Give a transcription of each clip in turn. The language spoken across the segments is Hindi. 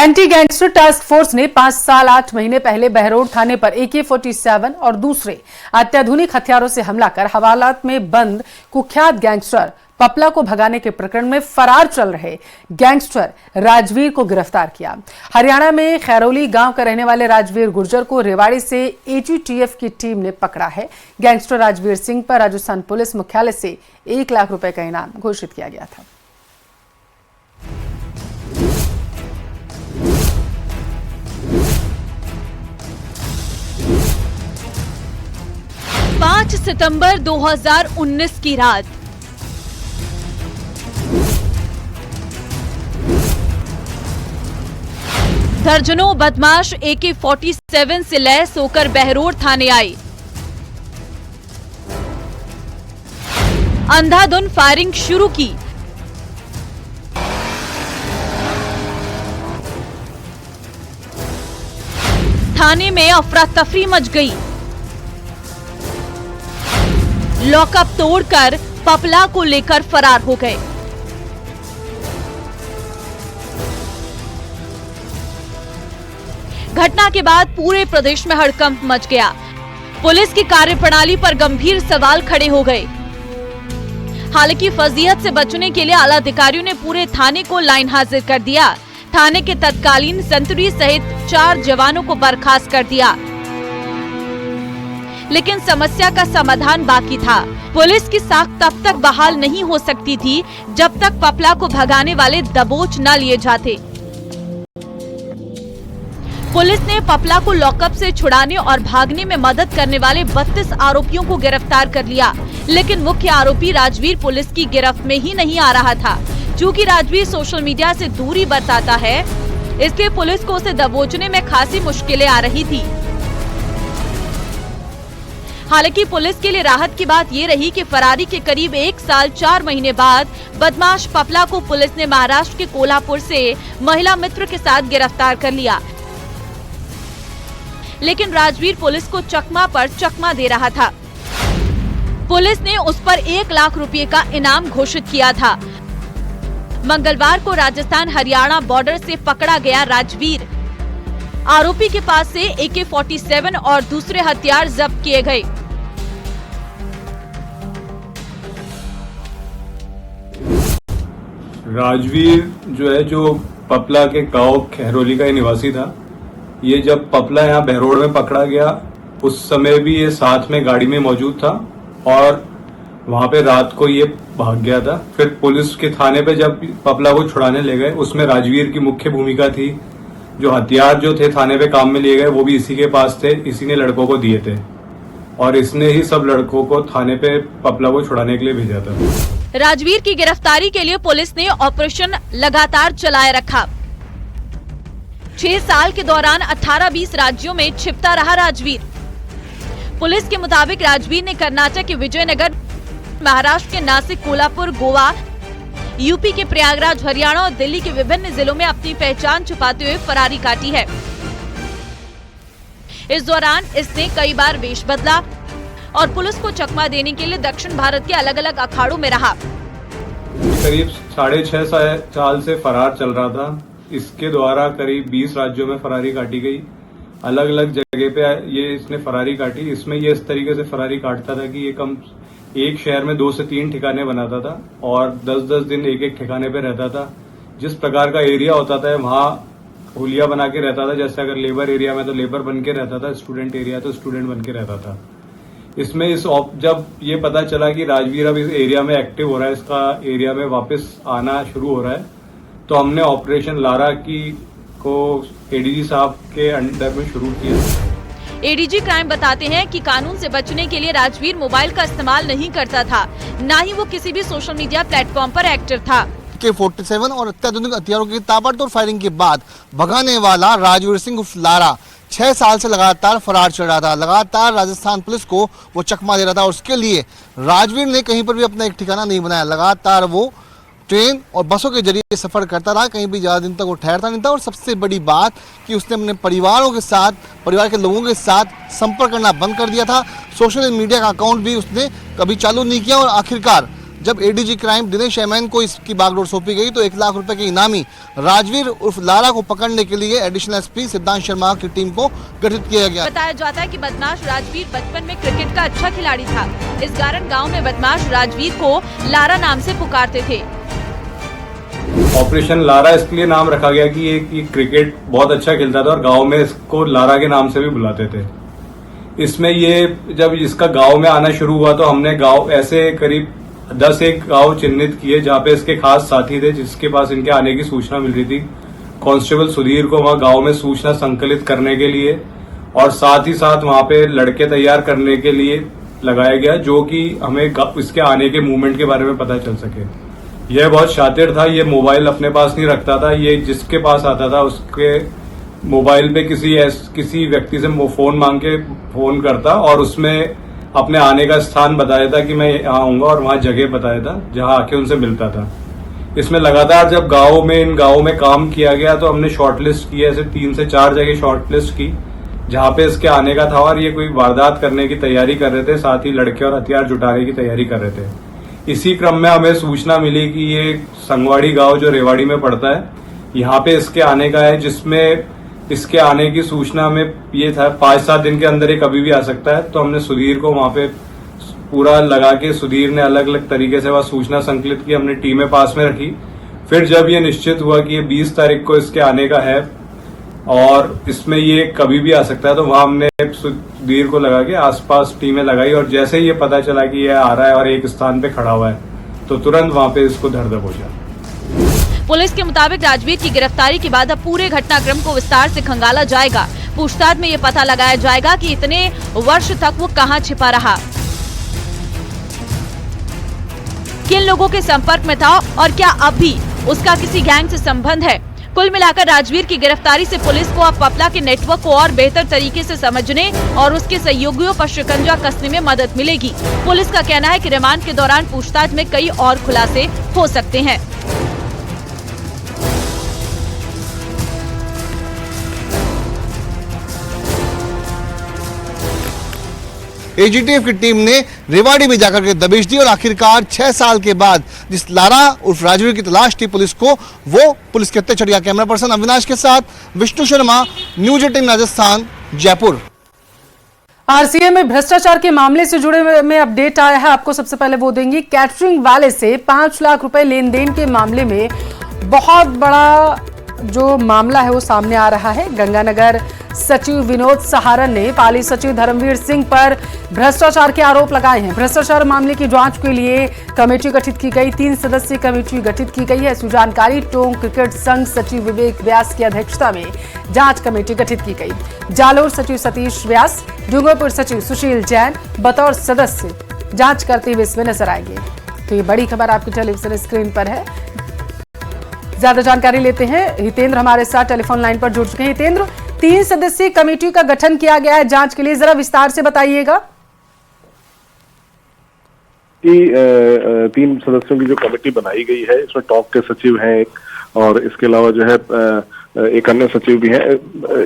एंटी गैंगस्टर टास्क फोर्स ने 5 साल 8 महीने पहले बहरोड थाने पर AK-47 और दूसरे अत्याधुनिक हथियारों से हमला कर हवालात में बंद कुख्यात गैंगस्टर पपला को भगाने के प्रकरण में फरार चल रहे गैंगस्टर राजवीर को गिरफ्तार किया। हरियाणा में खैरोली गांव का रहने वाले राजवीर गुर्जर को रेवाड़ी से AGTF की टीम ने पकड़ा है। गैंगस्टर राजवीर सिंह पर राजस्थान पुलिस मुख्यालय से 1 लाख रुपए का इनाम घोषित किया गया था। 5 सितंबर 2019 की रात दर्जनों बदमाश AK-47 से लैस होकर बहरोड थाने आए। अंधाधुंध फायरिंग शुरू की। थाने में अफरा तफरी मच गई। लॉकअप तोड़कर पपला को लेकर फरार हो गए। घटना के बाद पूरे प्रदेश में हड़कंप मच गया। पुलिस की कार्यप्रणाली पर गंभीर सवाल खड़े हो गए। हालांकि फजीहत से बचने के लिए आला अधिकारियों ने पूरे थाने को लाइन हाजिर कर दिया। थाने के तत्कालीन संतरी सहित 4 जवानों को बर्खास्त कर दिया, लेकिन समस्या का समाधान बाकी था। पुलिस की साख तब तक बहाल नहीं हो सकती थी जब तक पपला को भगाने वाले दबोच न लिए जाते। पुलिस ने पपला को लॉकअप से छुड़ाने और भागने में मदद करने वाले 32 आरोपियों को गिरफ्तार कर लिया, लेकिन मुख्य आरोपी राजवीर पुलिस की गिरफ्त में ही नहीं आ रहा था। चूँकि राजवीर सोशल मीडिया से दूरी बरताता है, इसलिए पुलिस को उसे दबोचने में खासी मुश्किलें आ रही थी। हालांकि पुलिस के लिए राहत की बात ये रही कि फरारी के करीब 1 साल 4 महीने बाद बदमाश पपला को पुलिस ने महाराष्ट्र के कोल्हापुर से महिला मित्र के साथ गिरफ्तार कर लिया। लेकिन राजवीर पुलिस को चकमा पर चकमा दे रहा था। पुलिस ने उस पर 1 लाख रुपए का इनाम घोषित किया था। मंगलवार को राजस्थान हरियाणा बॉर्डर से पकड़ा गया राजवीर। आरोपी के पास से AK-47 और दूसरे हथियार जब्त किए गए। राजवीर जो पपला के गांव खैरोली का निवासी था। ये जब पपला यहाँ बहरोड में पकड़ा गया, उस समय भी ये साथ में गाड़ी में मौजूद था और वहां पे रात को ये भाग गया था। फिर पुलिस के थाने पे जब पपला को छुड़ाने ले गए, उसमें राजवीर की मुख्य भूमिका थी। जो हथियार जो थे थाने पे काम में लिए गए, वो भी इसी के पास थे। इसी ने लड़कों को दिए थे और इसने ही सब लड़कों को थाने पे पपला को छुड़ाने के लिए भेजा था। राजवीर की गिरफ्तारी के लिए पुलिस ने ऑपरेशन लगातार चलाए रखा। 6 साल के दौरान 18-20 राज्यों में छिपता रहा राजवीर। पुलिस के मुताबिक राजवीर ने कर्नाटक के विजयनगर, महाराष्ट्र के नासिक, कोल्हापुर, गोवा, यूपी के प्रयागराज, हरियाणा और दिल्ली के विभिन्न जिलों में अपनी पहचान छुपाते हुए फरारी काटी है। इस दौरान इसने कई बार वेश बदला और पुलिस को चकमा देने के लिए दक्षिण भारत के अलग अलग अखाड़ों में रहा। करीब 6.5 साल से फरार चल रहा था। इसके द्वारा करीब 20 राज्यों में फरारी काटी गई। अलग अलग जगह पे ये इसने फरारी काटी। इसमें ये इस तरीके से फरारी काटता था कि ये एक शहर में 2 से 3 ठिकाने बनाता था और 10-10 दिन एक ठिकाने पे रहता था। जिस प्रकार का एरिया होता था वहाँ होलिया बना के रहता था। जैसे अगर लेबर एरिया में तो लेबर बन के रहता था, स्टूडेंट एरिया तो स्टूडेंट बन के रहता था। इसमें जब ये पता चला कि राजवीर अब इस एरिया में एक्टिव हो रहा है, इसका एरिया में वापस आना शुरू हो रहा है, तो हमने ऑपरेशन लारा को ADG साहब के अंडर में शुरू किया। ADG क्राइम बताते हैं कि कानून से बचने के लिए राजवीर मोबाइल का इस्तेमाल नहीं करता था, न ही वो किसी भी सोशल मीडिया प्लेटफॉर्म पर एक्टिव था। AK-47 और अत्याधुनिक हथियारों की ताबड़तोड़ फायरिंग के बाद भगाने वाला राजवीर सिंह उर्फ लारा 6 साल से लगातार फरार चल रहा था। लगातार राजस्थान पुलिस को वो चकमा दे रहा था और उसके लिए राजवीर ने कहीं पर भी अपना एक ठिकाना नहीं बनाया। लगातार वो ट्रेन और बसों के जरिए सफर करता रहा, कहीं भी ज्यादा दिन तक वो ठहरता नहीं था। और सबसे बड़ी बात कि उसने अपने परिवार के लोगों के साथ संपर्क करना बंद कर दिया था। सोशल मीडिया का अकाउंट भी उसने कभी चालू नहीं किया और आखिरकार जब एडीजी क्राइम दिनेश एमएन को इसकी बागडोर सौंपी गई तो 1 लाख रुपए के इनामी राजवीर उर्फ लारा को पकड़ने के लिए एडिशनल एसपी सिद्धांत शर्मा की टीम को गठित किया गया। बताया जाता है कि बदमाश राजवीर बचपन में क्रिकेट का अच्छा खिलाड़ी था। इस कारण गांव में बदमाश राजवीर को लारा नाम से पुकारते थे। ऑपरेशन लारा इसके लिए नाम रखा गया कि ये क्रिकेट बहुत अच्छा खेलता था और गांव में इसको लारा के नाम से भी बुलाते थे। इसमें ये जब इसका गांव में आना शुरू हुआ तो हमने गांव ऐसे करीब 10 एक गांव चिन्हित किए जहां पे इसके खास साथी थे जिसके पास इनके आने की सूचना मिल रही थी। कांस्टेबल सुधीर को वहां गांव में सूचना संकलित करने के लिए और साथ ही साथ वहां पे लड़के तैयार करने के लिए लगाया गया, जो कि हमें इसके आने के मूवमेंट के बारे में पता चल सके। यह बहुत शातिर था, ये मोबाइल अपने पास नहीं रखता था। ये जिसके पास आता था उसके मोबाइल पे किसी व्यक्ति से फोन मांग के फोन करता और उसमें अपने आने का स्थान बताया था कि मैं यहाँ आऊंगा और वहां जगह बताया था जहां आके उनसे मिलता था। इसमें लगातार जब इन गाँव में काम किया गया तो हमने शॉर्टलिस्ट की, ऐसे 3 से 4 जगह शॉर्टलिस्ट की जहां पे इसके आने का था और ये कोई वारदात करने की तैयारी कर रहे थे, साथ ही लड़के और हथियार जुटाने की तैयारी कर रहे थे। इसी क्रम में हमें सूचना मिली कि ये संगवाड़ी गांव जो रेवाड़ी में पड़ता है, यहाँ पे इसके आने का है, जिसमें इसके आने की सूचना में ये था 5-7 दिन के अंदर ये कभी भी आ सकता है। तो हमने सुधीर को वहां पे पूरा लगा के सुधीर ने अलग अलग तरीके से वह सूचना संकलित की, हमने टीमें पास में रखी। फिर जब ये निश्चित हुआ कि ये 20 तारीख को इसके आने का है और इसमें ये कभी भी आ सकता है, तो वहां हमने सुधीर को लगा के आसपास टीमें लगाई और जैसे ही ये पता चला कि ये आ रहा है और एक स्थान पे खड़ा हुआ है तो तुरंत वहां पे इसको धर दबोचा। पुलिस के मुताबिक राजवीर की गिरफ्तारी के बाद अब पूरे घटनाक्रम को विस्तार से खंगाला जाएगा। पूछताछ में ये पता लगाया जाएगा कि इतने वर्ष तक वो कहां छिपा रहा, किन लोगों के संपर्क में था और क्या अब भी उसका किसी गैंग से संबंध है। कुल मिलाकर राजवीर की गिरफ्तारी से पुलिस को अब पपला के नेटवर्क को और बेहतर तरीके से समझने और उसके सहयोगियों पर शिकंजा कसने में मदद मिलेगी। पुलिस का कहना है कि रिमांड के दौरान पूछताछ में कई और खुलासे हो सकते हैं। एजीटीएफ की टीम ने रेवाड़ी में जाकर के दबिश दी और आखिरकार 6 साल के बाद जिस लारा उर्फ राजवीर की तलाश थी पुलिस को, वो पुलिस के हत्थे चढ़ गया। कैमरा पर्सन अविनाश के साथ विष्णु शर्मा, न्यूज 18 राजस्थान, जयपुर। आरसीए में भ्रष्टाचार के मामले से जुड़े में अपडेट आया है, आपको सबसे पहले वो देंगे। कैटरिंग वाले से 5 लाख रुपए लेन देन के मामले में बहुत बड़ा जो मामला है वो सामने आ रहा है। गंगानगर सचिव विनोद सहारण ने पाली सचिव धर्मवीर सिंह पर भ्रष्टाचार के आरोप लगाए हैं। भ्रष्टाचार मामले की जांच के लिए कमेटी गठित की गई, 3 सदस्यीय कमेटी गठित की गई है। ऐसी जानकारी टोंक क्रिकेट संघ सचिव विवेक व्यास की अध्यक्षता में जांच कमेटी गठित की गई। जालोर सचिव सतीश व्यास, डूंगरपुर सचिव सुशील जैन बतौर सदस्य जांच करते हुए इसमें नजर आएंगे। तो ये बड़ी खबर आपकी टेलीविजन स्क्रीन पर है। ज्यादा जानकारी लेते हैं, हितेंद्र हमारे साथ टेलीफोन लाइन पर जुड़ चुके हैं। हितेंद्र, 3 सदस्यीय कमेटी का गठन किया गया है जांच के लिए, जरा विस्तार से बताइएगा। कि 3 सदस्यों की जो कमेटी बनाई गई है, इसमें टॉक के सचिव हैं एक, और इसके अलावा जो है एक अन्य सचिव भी है।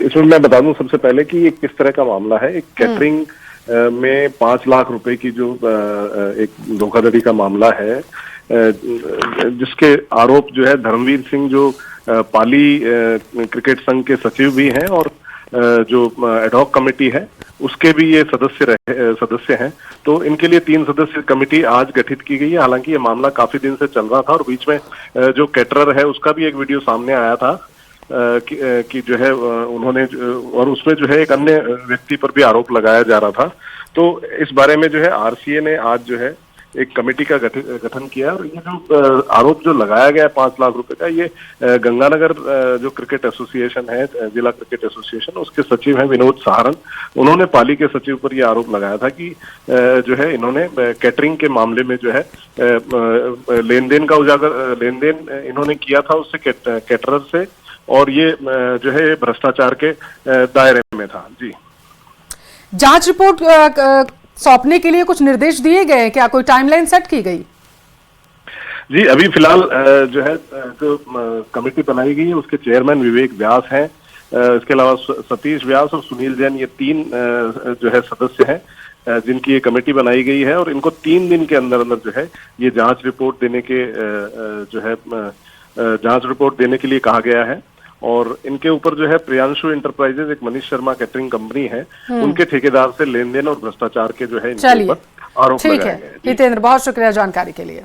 इसमें मैं बता दूं सबसे पहले कि ये किस तरह का मामला है। एक कैटरिंग में 5 लाख रुपए की जो एक धोखाधड़ी का मामला है, जिसके आरोप जो है धर्मवीर सिंह जो पाली क्रिकेट संघ के सचिव भी हैं और जो एडहॉक कमेटी है उसके भी ये सदस्य हैं। तो इनके लिए 3 सदस्यीय कमेटी आज गठित की गई है। हालांकि ये मामला काफी दिन से चल रहा था और बीच में जो कैटरर है उसका भी एक वीडियो सामने आया था कि जो है उन्होंने, और उसमें जो है एक अन्य व्यक्ति पर भी आरोप लगाया जा रहा था। तो इस बारे में जो है आरसीए ने आज जो है एक कमेटी का गठन किया और ये जो आरोप जो लगाया गया है 5 लाख रुपए का, ये गंगानगर जो क्रिकेट एसोसिएशन है, जिला क्रिकेट एसोसिएशन, उसके सचिव हैं विनोद सहारण। उन्होंने पाली के सचिव पर ये आरोप लगाया था कि जो है इन्होंने कैटरिंग के मामले में जो है लेन देन इन्होंने किया था उससे कैटरर से, और ये जो है भ्रष्टाचार के दायरे में था। जी, जांच रिपोर्ट सौंपने के लिए कुछ निर्देश दिए गए हैं क्या? कोई टाइमलाइन सेट की गई? जी, अभी फिलहाल जो है जो कमेटी बनाई गई है उसके चेयरमैन विवेक व्यास हैं। इसके अलावा सतीश व्यास और सुनील जैन, ये 3 जो है सदस्य हैं। जिनकी ये कमेटी बनाई गई है, और इनको 3 दिन के अंदर अंदर जो है ये जांच रिपोर्ट देने के जांच रिपोर्ट देने के लिए कहा गया है। और इनके ऊपर जो है प्रियांशु एंटरप्राइजेज, एक मनीष शर्मा कैटरिंग कंपनी है, उनके ठेकेदार से लेन देन और भ्रष्टाचार के जो है इनके चलिए, ऊपर आरोप ठीक लगाए है गए हैं। हितेंद्र, बहुत शुक्रिया जानकारी के लिए।